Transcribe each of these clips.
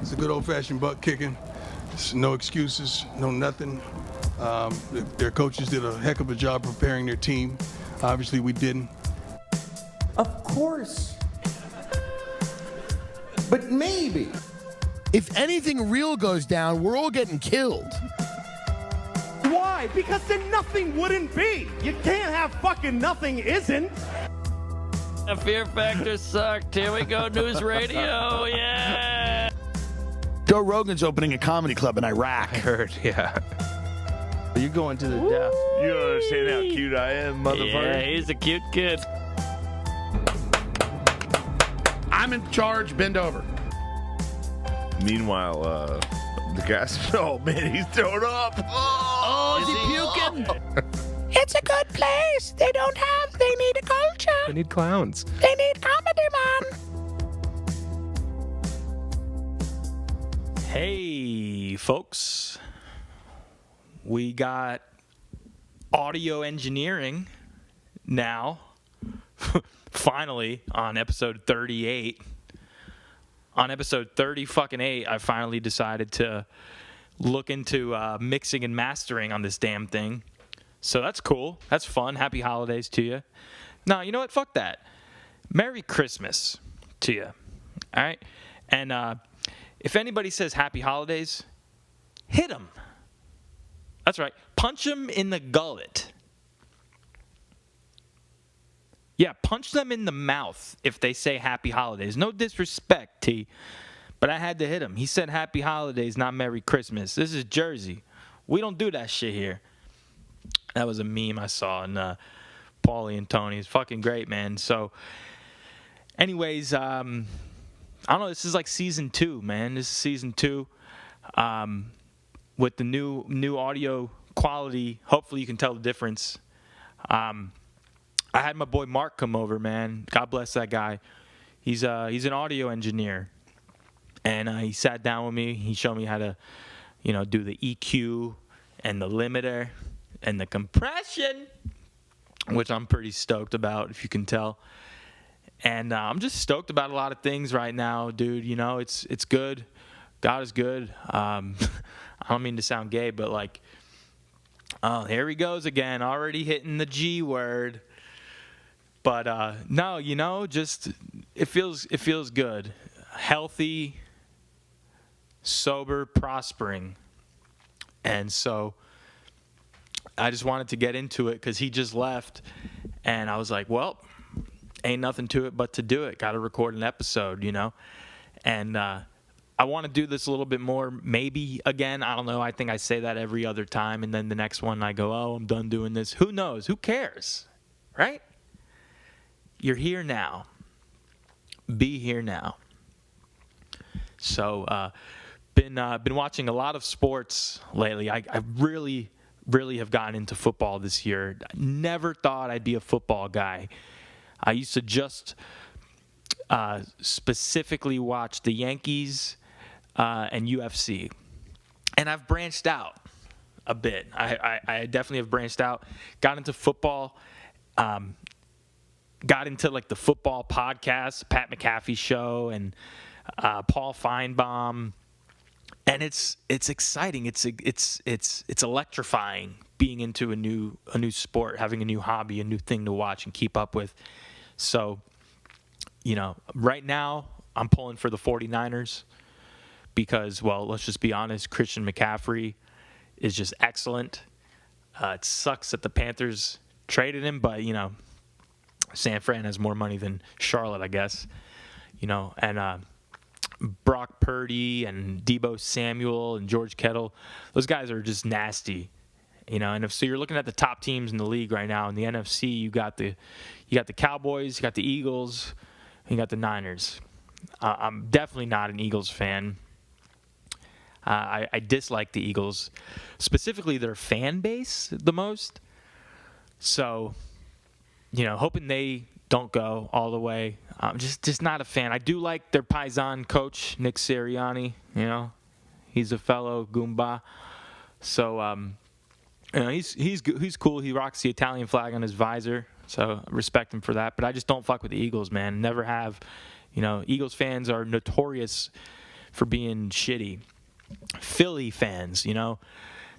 It's a good old-fashioned butt kicking. It's no excuses, no nothing. Their coaches did a heck of a job preparing their team. Obviously, we didn't. Of course. But maybe. If anything real goes down, we're all getting killed. Why? Because then nothing wouldn't be. You can't have fucking nothing isn't. The Fear Factor sucked. Here we go, news radio. Yeah. Joe Rogan's opening a comedy club in Iraq. I heard, yeah. You're going to the death. You don't understand how cute I am, motherfucker. Yeah, he's a cute kid. I'm in charge. Bend over. Meanwhile, the guy's, oh man, he's throwing up. Oh, is he puking? It's a good place. They need a culture. They need clowns. They need comedy, man. Hey, folks. We got audio engineering now, finally, on episode 38. On episode 30-fucking-8, I finally decided to look into mixing and mastering on this damn thing. So that's cool. That's fun. Happy holidays to you. No, you know what? Fuck that. Merry Christmas to you. All right? And if anybody says happy holidays, hit them. That's right. Punch them in the gullet. Yeah, punch them in the mouth if they say happy holidays. No disrespect, T. But I had to hit him. He said happy holidays, not Merry Christmas. This is Jersey. We don't do that shit here. That was a meme I saw in Paulie and Tony. It's fucking great, man. So, anyways, I don't know. This is like season 2, man. This is season 2. With the new audio quality, hopefully you can tell the difference. I had my boy Mark come over, man. God bless that guy. He's an audio engineer, and he sat down with me. He showed me how to, do the EQ and the limiter and the compression, which I'm pretty stoked about, if you can tell. And I'm just stoked about a lot of things right now, dude. It's good. God is good. I don't mean to sound gay, but like, oh, here he goes again, already hitting the G word. But no, just it feels good, healthy, sober, prospering, and so I just wanted to get into it because he just left, and I was like, well, ain't nothing to it but to do it. Got to record an episode, and I want to do this a little bit more, maybe again. I don't know. I think I say that every other time, and then the next one I go, oh, I'm done doing this. Who knows? Who cares, right? You're here now. Be here now. So, been watching a lot of sports lately. I really have gotten into football this year. Never thought I'd be a football guy. I used to just specifically watch the Yankees and UFC, and I've branched out a bit. I definitely have branched out. Got into football. Got into like the football podcast, Pat McAfee show, and Paul Feinbaum, and it's exciting. It's electrifying being into a new sport, having a new hobby, a new thing to watch and keep up with. So, right now I'm pulling for the 49ers because, well, let's just be honest, Christian McCaffrey is just excellent. It sucks that the Panthers traded him, but San Fran has more money than Charlotte, I guess, and Brock Purdy and Deebo Samuel and George Kittle, those guys are just nasty, and so you're looking at the top teams in the league right now. In the NFC, you got the Cowboys, you got the Eagles, and you got the Niners. I'm definitely not an Eagles fan. I dislike the Eagles, specifically their fan base the most. So, hoping they don't go all the way. I'm just not a fan. I do like their Paisan coach, Nick Sirianni. He's a fellow Goomba. So, he's cool. He rocks the Italian flag on his visor. So I respect him for that. But I just don't fuck with the Eagles, man. Never have. Eagles fans are notorious for being shitty. Philly fans, you know,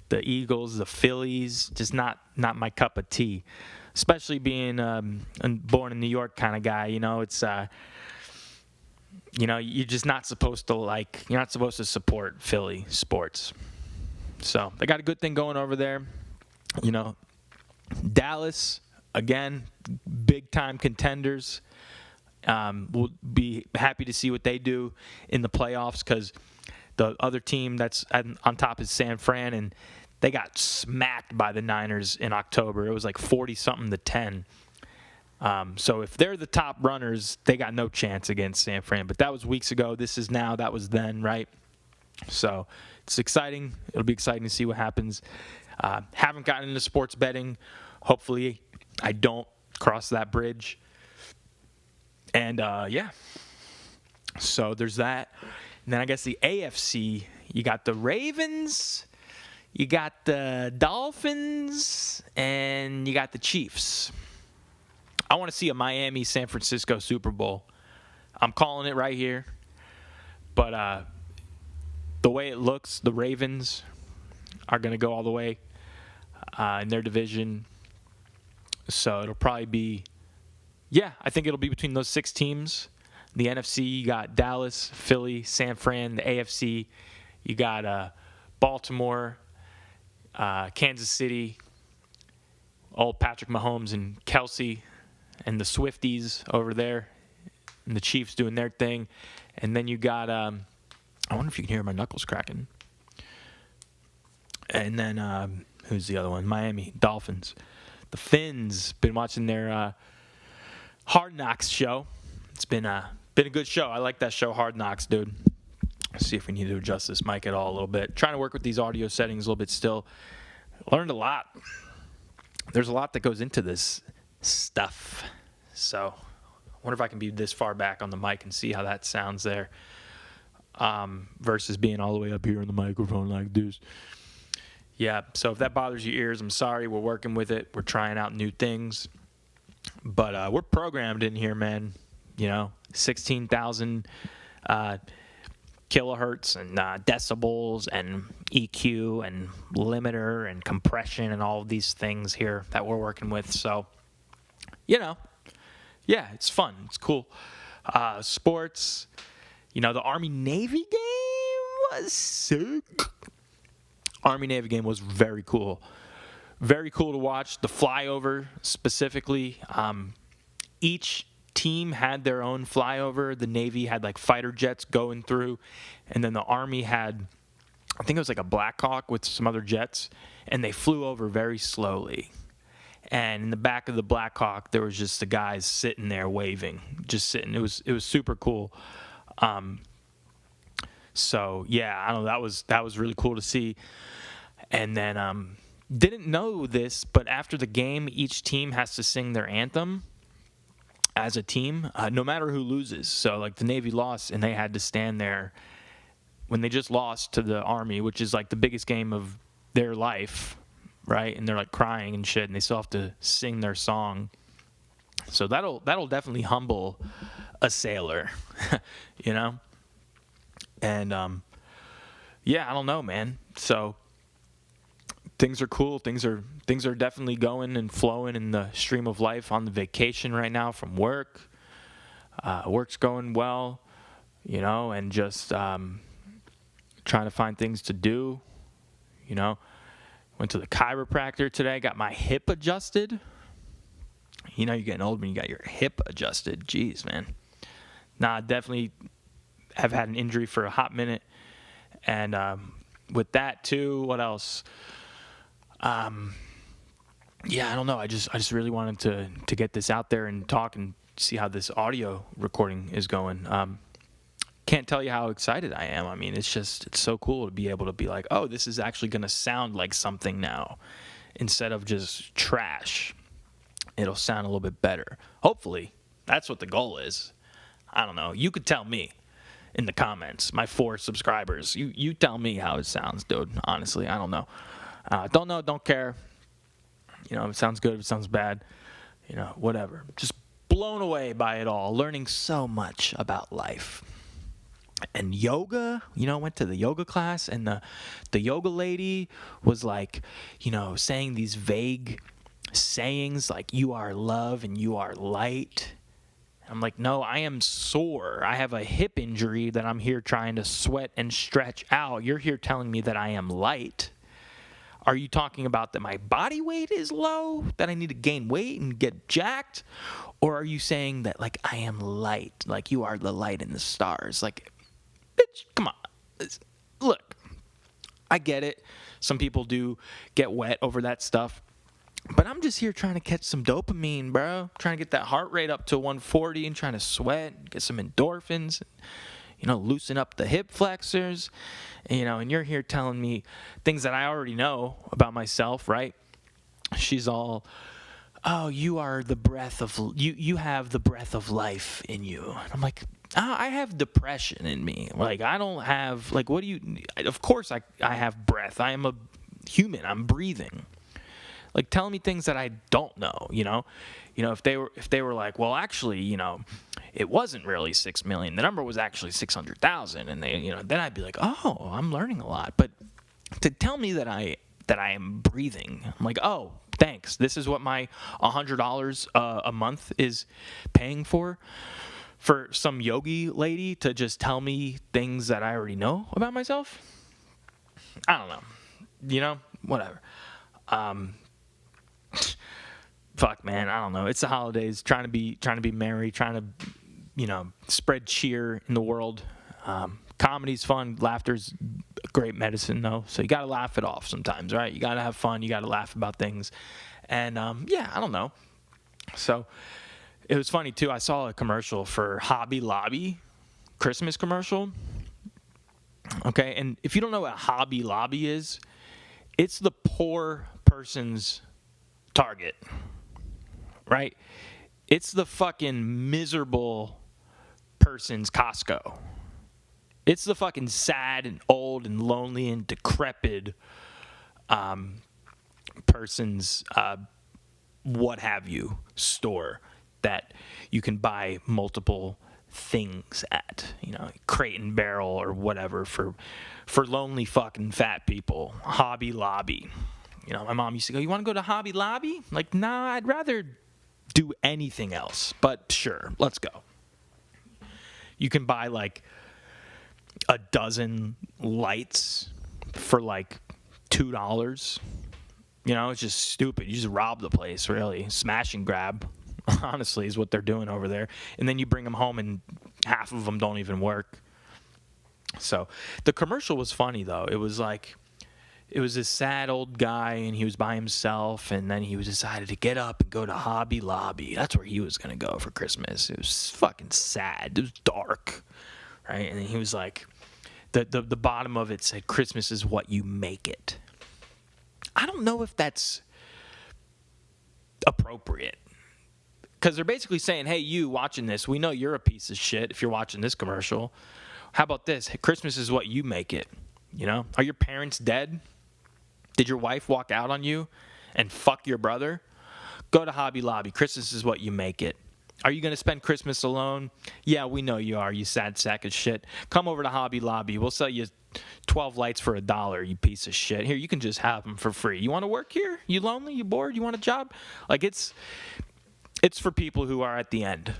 the Eagles, the Phillies, just not my cup of tea. Especially being a born in New York kind of guy, you know, it's you know, you're just not supposed to support Philly sports. So they got a good thing going over there. You know, Dallas, again, big time contenders. We'll be happy to see what they do in the playoffs, because the other team that's on top is San Fran, and they got smacked by the Niners in October. It was like 40-something to 10. So if they're the top runners, they got no chance against San Fran. But that was weeks ago. This is now. That was then, right? So it's exciting. It'll be exciting to see what happens. Haven't gotten into sports betting. Hopefully I don't cross that bridge. And, yeah. So there's that. And then I guess the AFC, you got the Ravens, you got the Dolphins, and you got the Chiefs. I want to see a Miami-San Francisco Super Bowl. I'm calling it right here. But the way it looks, the Ravens are going to go all the way in their division. So it'll probably be, I think it'll be between those 6 teams. The NFC, you got Dallas, Philly, San Fran. The AFC, you got Baltimore, Kansas City, old Patrick Mahomes and Kelsey, and the Swifties over there, and the Chiefs doing their thing. And then you got, I wonder if you can hear my knuckles cracking. And then, who's the other one? Miami, Dolphins. The Finns, been watching their Hard Knocks show. It's been a good show. I like that show, Hard Knocks, dude. Let's see if we need to adjust this mic at all a little bit. Trying to work with these audio settings a little bit still. Learned a lot. There's a lot that goes into this stuff. So I wonder if I can be this far back on the mic and see how that sounds there, versus being all the way up here on the microphone like this. Yeah, so if that bothers your ears, I'm sorry. We're working with it. We're trying out new things. But we're programmed in here, man. You know, 16,000 kilohertz and decibels and EQ and limiter and compression and all of these things here that we're working with. So, you know, yeah, it's fun. It's cool. Sports, you know, the Army-Navy game was sick. Army-Navy game was very cool. Very cool to watch. The flyover specifically. Each team had their own flyover. The Navy had like fighter jets going through, and then the Army had, I think it was like a Black Hawk with some other jets, and they flew over very slowly. And in the back of the Black Hawk, there was just the guys sitting there waving, just sitting. It was super cool. So yeah, I don't know. That was really cool to see. And then didn't know this, but after the game, each team has to sing their anthem as a team, no matter who loses. So like the Navy lost, and they had to stand there when they just lost to the Army, which is like the biggest game of their life, right? And they're like crying and shit, and they still have to sing their song. So that'll definitely humble a sailor, you know? And yeah, I don't know, man. So things are cool. Things are definitely going and flowing in the stream of life on the vacation right now from work. Work's going well, you know, and just trying to find things to do, you know. Went to the chiropractor today, got my hip adjusted. You know, you're getting old when you got your hip adjusted. Jeez, man. Nah, definitely have had an injury for a hot minute. And with that, too, what else? Yeah, I don't know. I just really wanted to get this out there and talk and see how this audio recording is going. Can't tell you how excited I am. I mean, it's so cool to be able to be like, oh, this is actually going to sound like something now instead of just trash. It'll sound a little bit better. Hopefully, that's what the goal is. I don't know. You could tell me in the comments, my 4 subscribers. You tell me how it sounds, dude. Honestly, I don't know. Don't know, don't care. You know, if it sounds good, if it sounds bad, you know, whatever. Just blown away by it all. Learning so much about life. and yoga, went to the yoga class, and the yoga lady was like, saying these vague sayings like, you are love and you are light. I'm like, no, I am sore. I have a hip injury that I'm here trying to sweat and stretch out. You're here telling me that I am light. Are you talking about that my body weight is low, that I need to gain weight and get jacked? Or are you saying that, like, I am light, like you are the light in the stars? Like, bitch, come on. Look, I get it. Some people do get wet over that stuff. But I'm just here trying to catch some dopamine, bro. Trying to get that heart rate up to 140 and trying to sweat, get some endorphins, loosen up the hip flexors, and you're here telling me things that I already know about myself, right? She's all, oh, you are the breath of, you have the breath of life in you. And I'm like, I have depression in me. Like, I don't have, like, what do you, of course I have breath. I am a human. I'm breathing. Like, tell me things that I don't know, if they were like, well, actually, it wasn't really 6 million. The number was actually 600,000. And they, then I'd be like, oh, I'm learning a lot. But to tell me that I am breathing, I'm like, oh, thanks. This is what my $100 a month is paying for some yogi lady to just tell me things that I already know about myself. I don't know, whatever. Fuck, man, I don't know. It's the holidays, trying to be merry, trying to, spread cheer in the world. Comedy's fun. Laughter's great medicine, though. So you got to laugh it off sometimes, right? You got to have fun. You got to laugh about things. And, yeah, I don't know. So it was funny, too. I saw a commercial for Hobby Lobby, Christmas commercial. Okay, and if you don't know what Hobby Lobby is, it's the poor person's Target, right? It's the fucking miserable person's Costco. It's the fucking sad and old and lonely and decrepit person's what have you store that you can buy multiple things at, Crate and Barrel or whatever for lonely fucking fat people. Hobby Lobby. My mom used to go, you want to go to Hobby Lobby? Like, nah, I'd rather do anything else. But sure, let's go. You can buy like a dozen lights for like $2. It's just stupid. You just rob the place, really. Smash and grab, honestly, is what they're doing over there. And then you bring them home and half of them don't even work. So the commercial was funny, though. It was like, it was this sad old guy, and he was by himself, and then he decided to get up and go to Hobby Lobby. That's where he was going to go for Christmas. It was fucking sad. It was dark, right? And then he was like, the bottom of it said, Christmas is what you make it. I don't know if that's appropriate, because they're basically saying, hey, you watching this, we know you're a piece of shit if you're watching this commercial. How about this? Christmas is what you make it. Are your parents dead? Did your wife walk out on you and fuck your brother? Go to Hobby Lobby. Christmas is what you make it. Are you going to spend Christmas alone? Yeah, we know you are, you sad sack of shit. Come over to Hobby Lobby. We'll sell you 12 lights for $1, you piece of shit. Here, you can just have them for free. You want to work here? You lonely? You bored? You want a job? Like, it's for people who are at the end.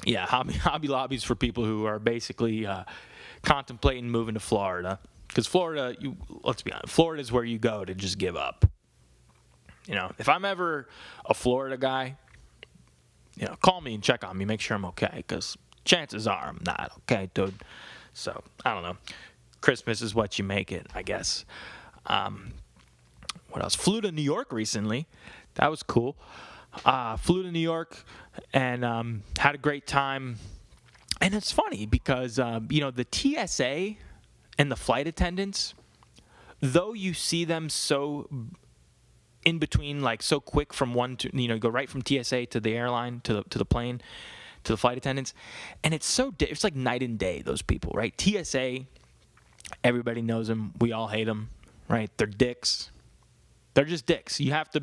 Yeah, Hobby Lobby's for people who are basically contemplating moving to Florida. Because Florida, let's be honest, Florida is where you go to just give up. If I'm ever a Florida guy, call me and check on me, make sure I'm okay. Because chances are I'm not okay, dude. So, I don't know. Christmas is what you make it, I guess. What else? Flew to New York recently. That was cool. Flew to New York and had a great time. And it's funny because, the TSA and the flight attendants, though you see them so in between, like so quick from one to, go right from TSA to the airline, to the plane, to the flight attendants. And it's it's like night and day, those people, right? TSA, everybody knows them. We all hate them, right? They're dicks. They're just dicks. You have to,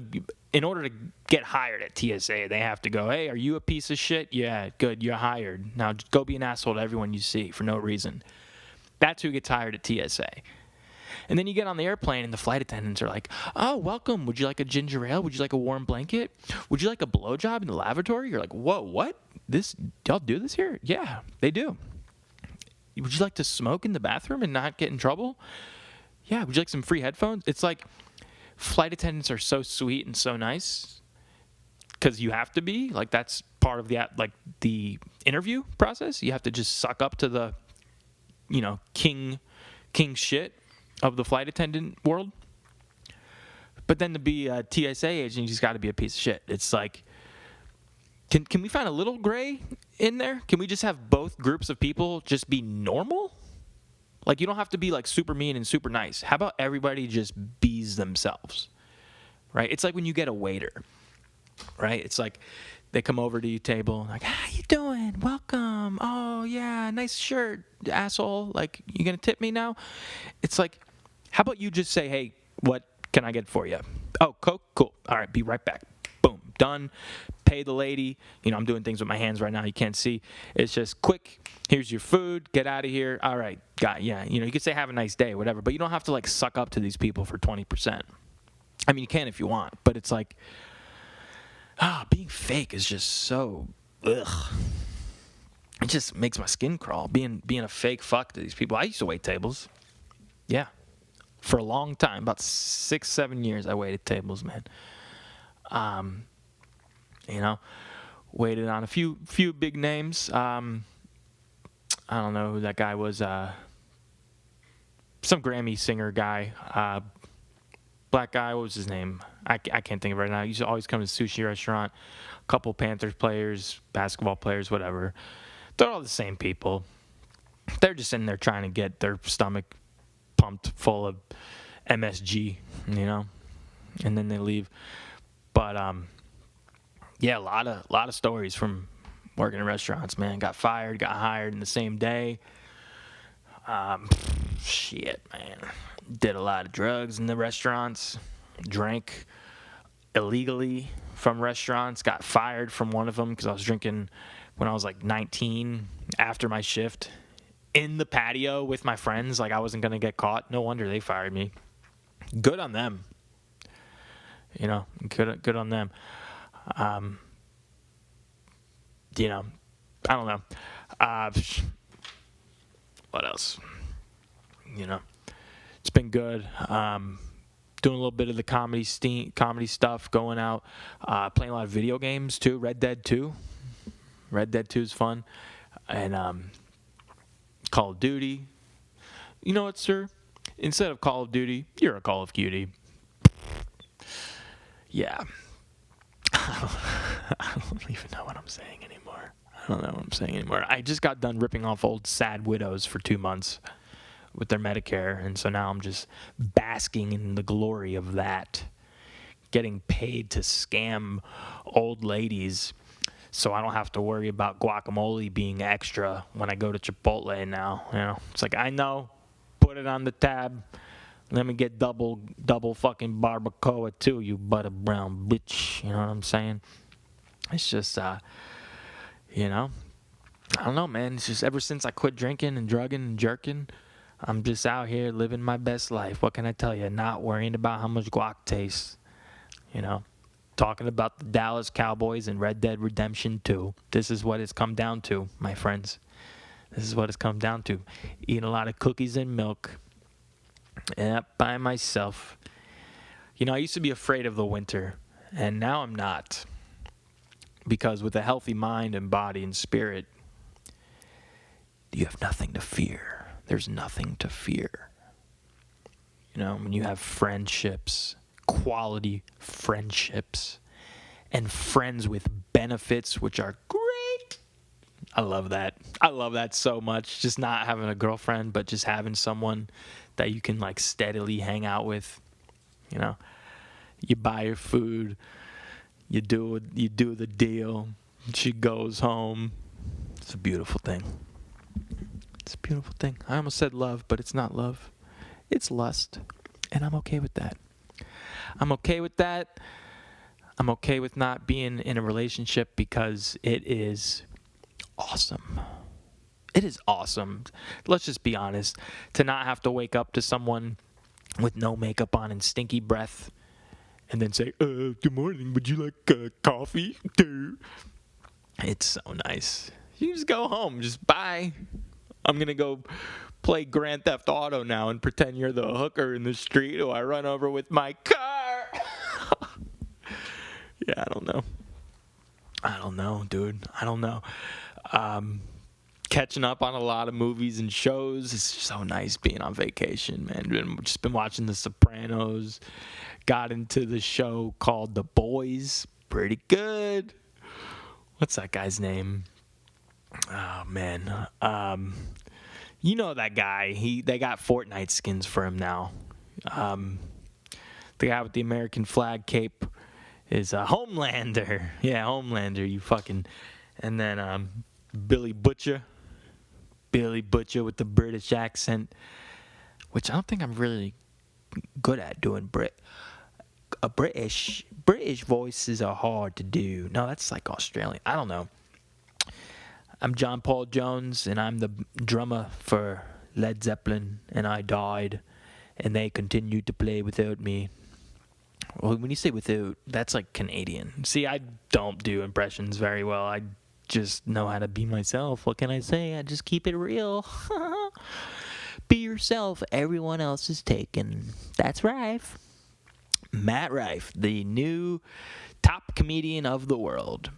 in order to get hired at TSA, they have to go, hey, are you a piece of shit? Yeah, good, you're hired. Now just go be an asshole to everyone you see for no reason. That's who gets hired at TSA. And then you get on the airplane and the flight attendants are like, oh, welcome. Would you like a ginger ale? Would you like a warm blanket? Would you like a blowjob in the lavatory? You're like, whoa, what? Y'all do this here? Yeah, they do. Would you like to smoke in the bathroom and not get in trouble? Yeah, would you like some free headphones? It's like flight attendants are so sweet and so nice because you have to be. Like, that's part of the interview process. You have to just suck up to the, king shit of the flight attendant world. But then to be a TSA agent, you just got to be a piece of shit. It's like, can we find a little gray in there? Can we just have both groups of people just be normal? Like, you don't have to be like super mean and super nice. How about everybody just bees themselves, right? It's like when you get a waiter, right? It's like they come over to your table, like, how you doing? Welcome. Oh, yeah, nice shirt, asshole. Like, you going to tip me now? It's like, how about you just say, hey, what can I get for you? Oh, Coke? Cool. All right, be right back. Boom, done. Pay the lady. I'm doing things with my hands right now. You can't see. It's just quick. Here's your food. Get out of here. All right. Got yeah. You could say have a nice day, whatever. But you don't have to like suck up to these people for 20%. I mean, you can if you want, but it's like, being fake is just so ugh. It just makes my skin crawl. Being a fake fuck to these people. I used to wait tables. Yeah, for a long time, about 6-7 years, I waited tables, man. Waited on a few big names. I don't know who that guy was. Some Grammy singer guy. Black guy. What was his name? I can't think of it right now. He used to always come to the sushi restaurant. A couple Panthers players, basketball players, whatever. They're all the same people. They're just in there trying to get their stomach pumped full of MSG, and then they leave. But yeah, a lot of stories from working in restaurants, man. Got fired, got hired in the same day. Shit, man. Did a lot of drugs in the restaurants. Drank illegally from restaurants. Got fired from one of them because I was drinking when I was like 19 after my shift in the patio with my friends. Like, I wasn't going to get caught. No wonder they fired me. Good on them. Good on them. I don't know. What else? It's been good. Doing a little bit of the comedy stuff, going out, playing a lot of video games too. Red Dead 2. Red Dead 2 is fun. And Call of Duty. You know what, sir? Instead of Call of Duty, you're a Call of Duty. Yeah. I don't even know what I'm saying anymore. I just got done ripping off old sad widows for 2 months with their Medicare, and so now I'm just basking in the glory of that. Getting paid to scam old ladies so I don't have to worry about guacamole being extra when I go to Chipotle now. It's like, I know, put it on the tab. Let me get double fucking barbacoa too, you butter brown bitch. You know what I'm saying? It's just, I don't know, man. It's just ever since I quit drinking and drugging and jerking, I'm just out here living my best life. What can I tell you? Not worrying about how much guac tastes. Talking about the Dallas Cowboys and Red Dead Redemption 2. This is what it's come down to, my friends. This is what it's come down to. Eating a lot of cookies and milk. Yeah, by myself. I used to be afraid of the winter, and now I'm not. Because with a healthy mind and body and spirit, you have nothing to fear. There's nothing to fear. When you have friendships, quality friendships, and friends with benefits, which are great. I love that. I love that so much. Just not having a girlfriend, but just having someone that you can like steadily hang out with. You buy your food, you do the deal. She goes home. It's a beautiful thing. I almost said love, but it's not love. It's lust, and I'm okay with that. I'm okay with not being in a relationship because it is awesome. It is awesome. Let's just be honest. To not have to wake up to someone with no makeup on and stinky breath and then say, good morning, would you like coffee? It's so nice. You just go home. Just bye. I'm going to go play Grand Theft Auto now and pretend you're the hooker in the street who I run over with my car. Yeah, I don't know, dude. I don't know. Catching up on a lot of movies and shows. It's so nice being on vacation, man. Just been watching The Sopranos. Got into the show called The Boys. Pretty good. What's that guy's name? Oh, man. You know that guy. They got Fortnite skins for him now. The guy with the American flag cape is Homelander. Yeah, Homelander, you fucking... And then Billy Butcher with the British accent, which I don't think I'm really good at doing. British voices are hard to do. No, that's like Australian. I don't know. I'm John Paul Jones, and I'm the drummer for Led Zeppelin, and I died, and they continued to play without me. Well, when you say without, that's like Canadian. See, I don't do impressions very well. I just know how to be myself. What can I say? I just keep it real. Be yourself. Everyone else is taken. That's Rife. Matt Rife, the new top comedian of the world.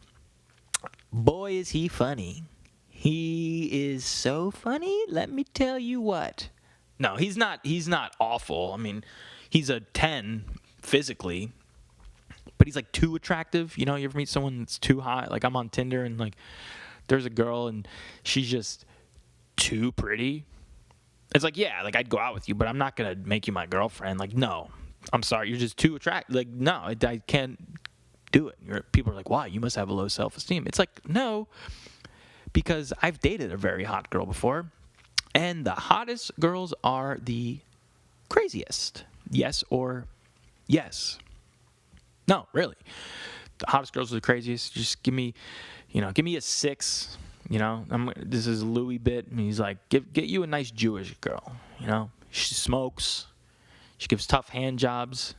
Boy, is he funny. He is so funny. Let me tell you what. No, he's not awful. I mean, he's a 10 physically. But he's like too attractive. You know, you ever meet someone that's too hot? Like I'm on Tinder and like there's a girl and she's just too pretty. It's like, yeah, like I'd go out with you, but I'm not going to make you my girlfriend. Like, no, I'm sorry. You're just too attractive. Like, no, I can't do it. People are like, why? You must have a low self-esteem. It's like, no, because I've dated a very hot girl before. And the hottest girls are the craziest. Yes or yes. No, really. The hottest girls are the craziest. Just give me a 6. You know, this is a Louis bit. And he's like, get you a nice Jewish girl. You know, she smokes. She gives tough hand jobs.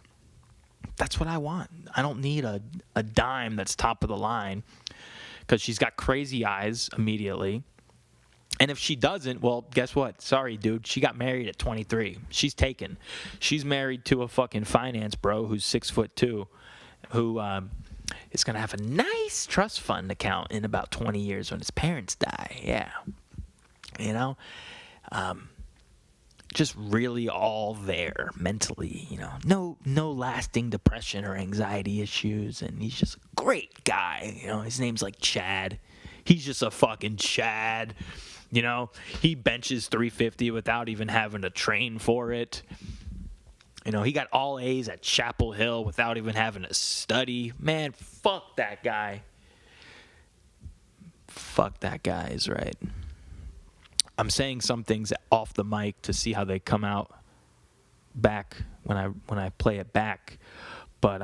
That's what I want. I don't need a dime that's top of the line because she's got crazy eyes immediately. And if she doesn't, well, guess what? Sorry, dude. She got married at 23. She's taken. She's married to a fucking finance bro who's 6'2", who is going to have a nice trust fund account in about 20 years when his parents die. Yeah. You know? Just really all there mentally, you know. No lasting depression or anxiety issues. And he's just a great guy. You know, his name's like Chad. He's just a fucking Chad. You know, he benches 350 without even having to train for it. You know, he got all A's at Chapel Hill without even having to study. Man, fuck that guy. Fuck that guy is right. I'm saying some things off the mic to see how they come out back when I play it back. But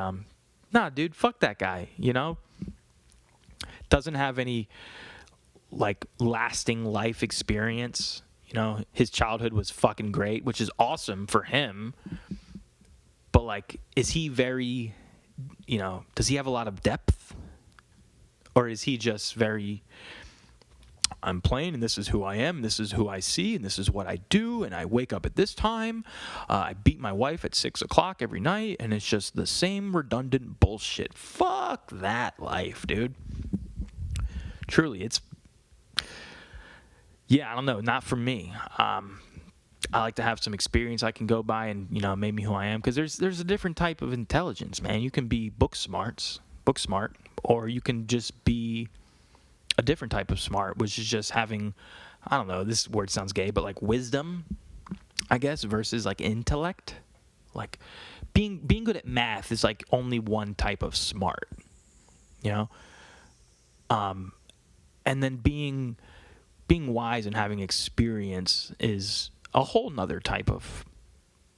nah, dude, fuck that guy, you know? Doesn't have any like lasting life experience. You know, his childhood was fucking great, which is awesome for him. But like, is he very, you know, does he have a lot of depth? Or is he just very, I'm plain and this is who I am, this is who I see, and this is what I do, and I wake up at this time, I beat my wife at 6 o'clock every night, and it's just the same redundant bullshit. Fuck that life, dude. Truly, it's, yeah, I don't know, not for me. I like to have some experience I can go by and, you know, make me who I am, because there's a different type of intelligence, man. You can be book smart, or you can just be a different type of smart, which is just having, I don't know, this word sounds gay, but like wisdom, I guess, versus like intellect. Like being good at math is like only one type of smart, you know? And then being wise and having experience is a whole nother type of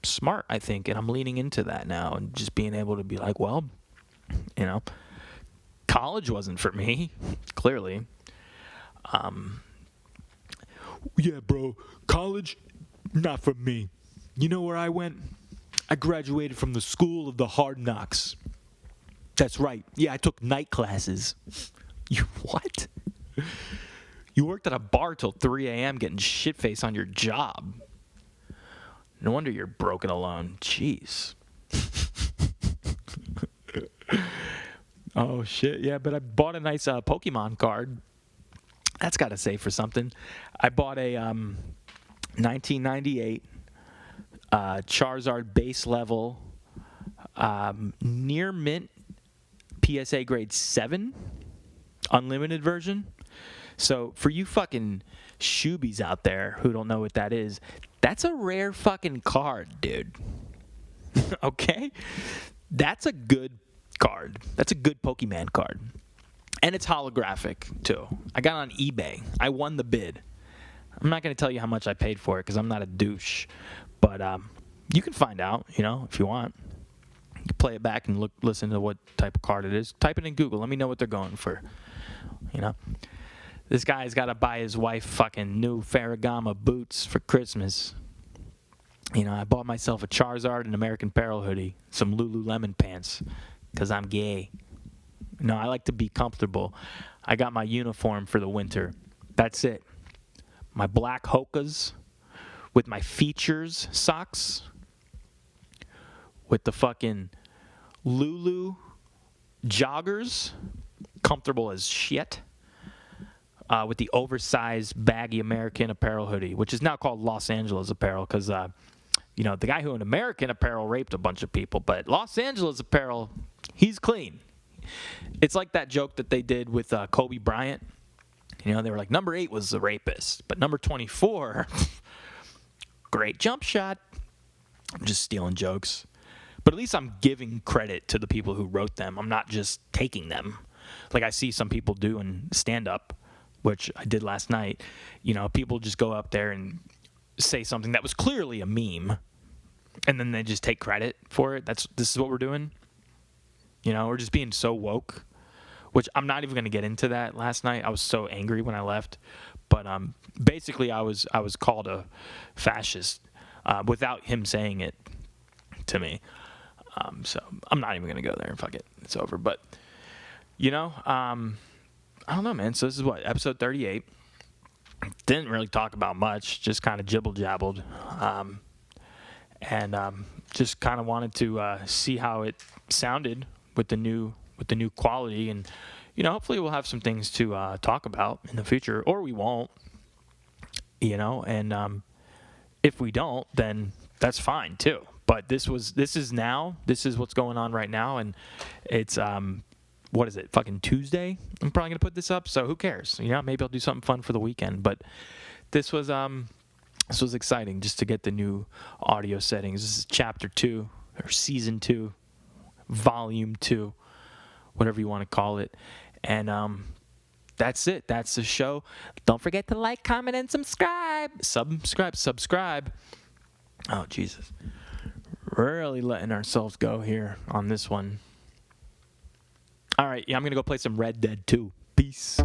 smart, I think. And I'm leaning into that now and just being able to be like, well, You know, college wasn't for me, clearly. Yeah, bro, college, not for me. You know where I went? I graduated from the School of the Hard Knocks. That's right. Yeah, I took night classes. You what? You worked at a bar till 3 a.m. getting shit-faced on your job. No wonder you're broken alone. Jeez. Oh, shit. Yeah, but I bought a nice Pokemon card. That's got to say for something. I bought a 1998 Charizard base level near mint PSA grade 7 unlimited version. So for you fucking shoobies out there who don't know what that is, that's a rare fucking card, dude. Okay? That's a good card. That's a good Pokemon card. And it's holographic, too. I got it on eBay. I won the bid. I'm not going to tell you how much I paid for it because I'm not a douche. But you can find out, you know, if you want. You can play it back and listen to what type of card it is. Type it in Google. Let me know what they're going for. You know? This guy's got to buy his wife fucking new Ferragamo boots for Christmas. You know, I bought myself a Charizard and American Apparel hoodie, some Lululemon pants, because I'm gay. No, I like to be comfortable. I got my uniform for the winter. That's it. My black Hokas with my features socks with the fucking Lulu joggers, comfortable as shit, with the oversized baggy American Apparel hoodie, which is now called Los Angeles Apparel because, you know, the guy who in American Apparel raped a bunch of people, but Los Angeles Apparel, he's clean. It's like that joke that they did with Kobe Bryant. You know, they were like, number 8 was the rapist, but number 24, great jump shot. I'm just stealing jokes. But at least I'm giving credit to the people who wrote them. I'm not just taking them. Like I see some people do in stand-up, which I did last night. You know, people just go up there and say something that was clearly a meme, and then they just take credit for it. This is what we're doing. You know, we're just being so woke, which I'm not even going to get into that last night. I was so angry when I left. But basically, I was called a fascist without him saying it to me. So I'm not even going to go there and fuck it. It's over. But, you know, I don't know, man. So this is what, episode 38. Didn't really talk about much, just kind of jibble-jabbled. And just kind of wanted to see how it sounded with the new quality, and you know, hopefully we'll have some things to talk about in the future, or we won't. You know, and if we don't, then that's fine too. But this is what's going on right now, and it's what is it? Fucking Tuesday. I'm probably gonna put this up, so who cares? You know, maybe I'll do something fun for the weekend. But this was exciting just to get the new audio settings. This is chapter 2 or season 2. Volume 2, whatever you want to call it. And that's it. That's the show. Don't forget to like, comment, and subscribe. Subscribe. Oh, Jesus. Really letting ourselves go here on this one. All right, yeah, I'm going to go play some Red Dead 2. Peace.